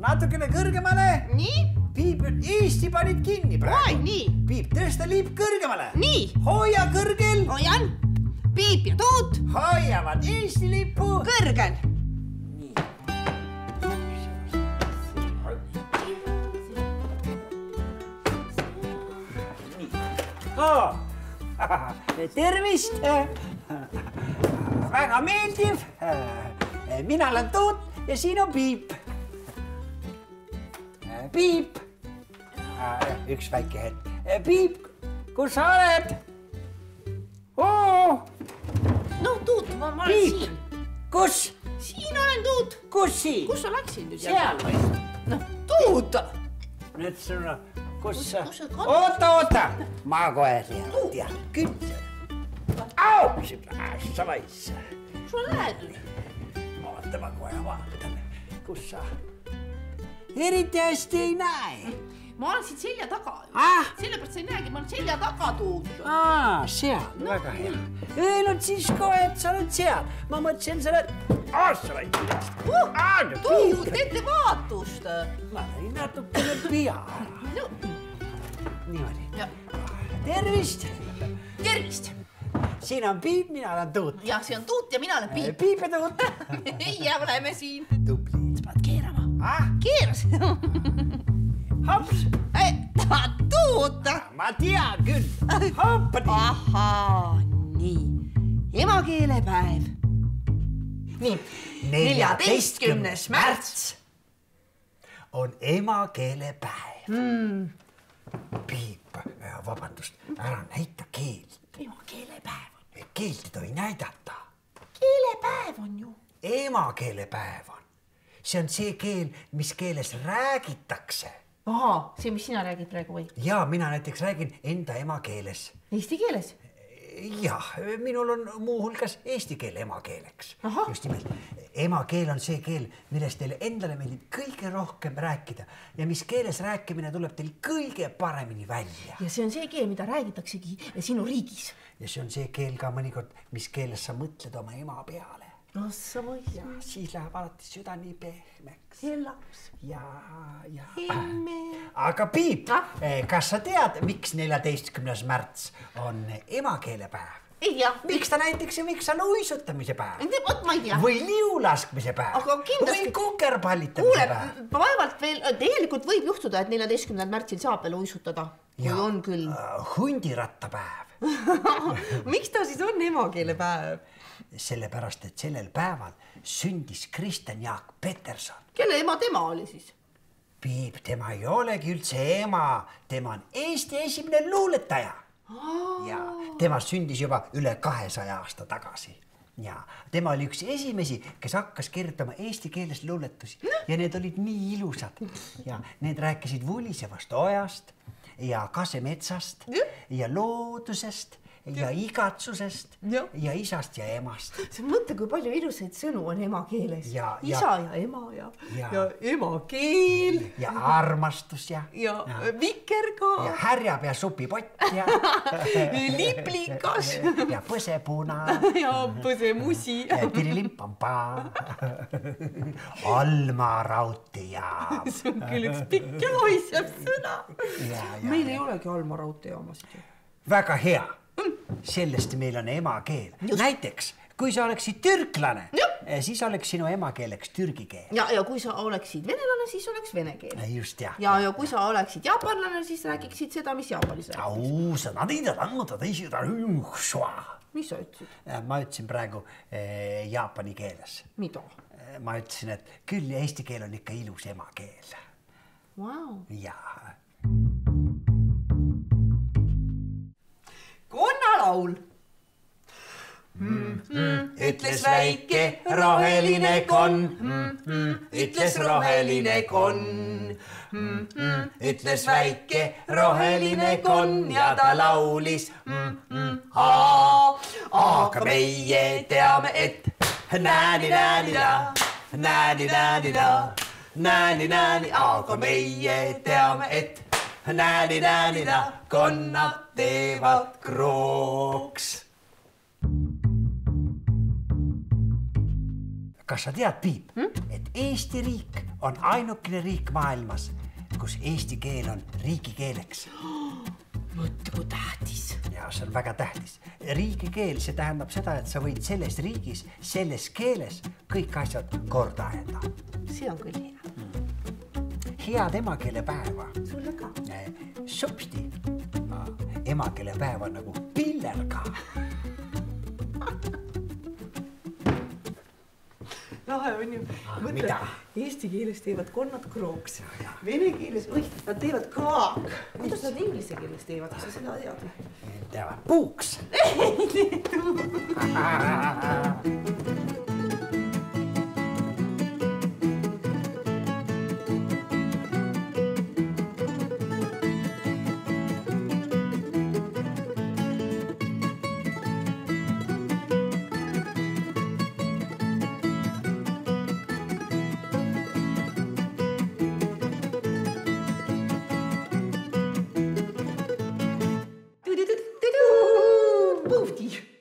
Natukene kõrgemale. Nii. Piip, Eesti panid kinni praegu. Oi, nii. Piip, tõsta liip kõrgemale. Nii. Hoia kõrgel. Hoian. Piip ja Tuut. Hoiavad Eesti lippu. Kõrgel. Tervist. Väga meeldiv. Mina olen Tuut ja siin on Piip. Piip. Üks väike hetk. Piip, kus sa oled? No Tuut, ma olen siin. Kus? Siin olen Tuut. Kus siin? Kus sa läksid nüüd? Seal või? No Tuut. Nüüd sulle, kus sa? Oota. Ma kohe tean. Küll. Au! Sa vais. Kus sa lähed nüüd? Oota, ma kohe vaatan. Kus sa? Eriti hästi ei näe. Ma olen siin selja taga. Sellepärast sa ei näegi, ma olen selja taga Tuut. Seal, väga hea. Öelnud siis kohe, et sa oled seal. Ma mõtlesin, sa oled... Sa vaid sellest. Tuut, ettevaatust. Ma lõin natukene pea. Niimoodi. Tervist. Tervist. Siin on Piip, mina olen Tuut. Ja, see on Tuut ja mina olen Piip. Piip ja Tuut. Ja oleme siin. Tubli. Sa pead keerama. Keeras. Hops. Tuut. Ma tean küll. Hoppadi. Ahaa, nii. Emakeelepäev. Nii, 14. märts on emakeelepäev. Piip, vabandust, ära näita keelt. Emakeelepäev. Keelt ei tohi näidata. Keelepäev on ju. Emakeelepäev on. See on see keel, mis keeles räägitakse. Ahaa, see, mis sina räägid praegu või? Ja, mina näiteks räägin enda emakeeles. Eesti keeles? Jah, minul on muuhulgas eesti keel emakeeleks. Just nimelt. Emakeel on see keel, millest teile endale meeldib kõige rohkem rääkida ja mis keeles rääkimine tuleb teil kõige paremini välja. Ja see on see keel, mida räägitaksegi sinu riigis. Ja see on see keel ka mõnikord, mis keeles sa mõtled oma ema peale. No sa võis. Ja siis läheb alati süda nii pehmeks. Hellaks. Ja. Emme. Aga Piip, kas sa tead, miks 14. märts on emakeelepäev? Ei tea. Miks ta näiteks ja miks on uisutamise päev? Võt ma ei tea. Või liulaskmise päev? Aga kindlasti. Või kukerpallitamise päev? Kuule, vaevalt veel, tegelikult võib juhtuda, et 14. märtsil saab veel uisutada. Või on küll. Hundirattapäev. Miks ta siis on emakeelepäev? Sellepärast, et sellel päeval sündis Kristjan Jaak Peterson. Kelle ema tema oli siis? Piip, tema ei olegi üldse ema. Tema on Eesti esimene luuletaja. Ja tema sündis juba üle 200 aasta tagasi. Ja tema oli üks esimesi, kes hakkas kirjutama eesti keeles luuletusi. Ja need olid nii ilusad. Ja need rääkisid vulisevast ojast ja kasemetsast ja loodusest ja igatsusest ja isast ja emast. Sa mõtle, kui palju ilusaid sõnu on emakeeles. Isa ja ema ja emakeel. Ja armastus ja vikerga. Ja härjapea supipott ja liplikas. Ja põsepuna. Ja põsemusi. Tirilimpampa. Alma raudteejaam. See on küll üks pikk ja loisev sõna. Meil ei olegi Alma raudteejaamast. Väga hea. Sellest meil on emakeel. Näiteks, kui sa oleksid türklane, siis oleks sinu emakeeleks türgi keel. Ja kui sa oleksid venelane, siis oleks vene keel. Just, jah. Ja kui sa oleksid jaapanlane, siis räägiksid seda, mis Jaapanis räägiksid. Mis sa ütlesid? Ma ütlesin praegu jaapani keeles. Mida? Ma ütlesin, et küll eesti keel on ikka ilus emakeel. Wow. Jaa. Konnalaul. Ütles väike roheline konn, ütles roheline konn. Ütles väike roheline konn ja ta laulis. Aga meie teame, et nääni-nääni-da, nääni-nääni-da, nääni-nääni, aga meie teame, et nääni-nääni-da, konnad teevad krooks. Kas sa tead, Piip, et Eesti riik on ainukene riik maailmas, kus eesti keel on riigikeeleks. Mõtle, kui tähtis. Ja see on väga tähtis. Riigikeel, see tähendab seda, et sa võid selles riigis, selles keeles kõik asjad korda ajada. See on küll hea. Head emakeelepäeva. Sulle ka. Supsti. Emakeelepäeva nagu pillerga. Lahe on ju. Mida? Eesti keeles teevad konnad krooks. Vene keeles, nad teevad kraak. Kuidas nad inglise keeles teevad, kas sa seda tead? Teevad puuks. Boofdi.